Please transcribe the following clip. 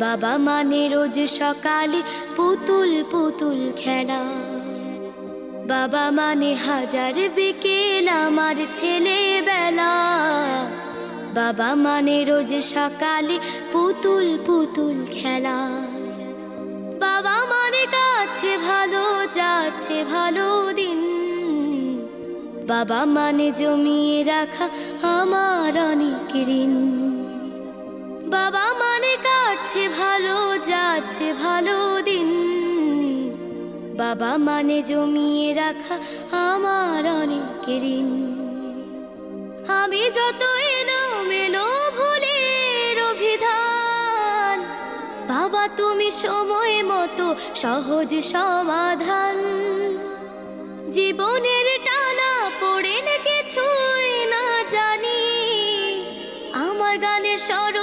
বাবা মানে রোজ সকালে পুতুল পুতুল খেলা। বাবা মানে হাজার বিকেল আমার ছেলেবেলা। বাবা মানে রোজ সকালে পুতুল পুতুল খেলা। বাবা মানে কাছে ভালো যাচ্ছে ভালো দিন। বাবা মানে জমিয়ে রাখা আমার অনেক ঋণ। বাবা মানে কাটছে ভালো যাচ্ছে ভালো দিন। বাবা মানে জমিয়ে রাখা আমার অনেক ঋণ। আমি যত এলোমেলো ভুলের অভিধান, বাবা তুমি সময় মতো সহজ সমাধান। জীবনের টানা পড়ে না কিছুই না জানি, আমার গানের স্বর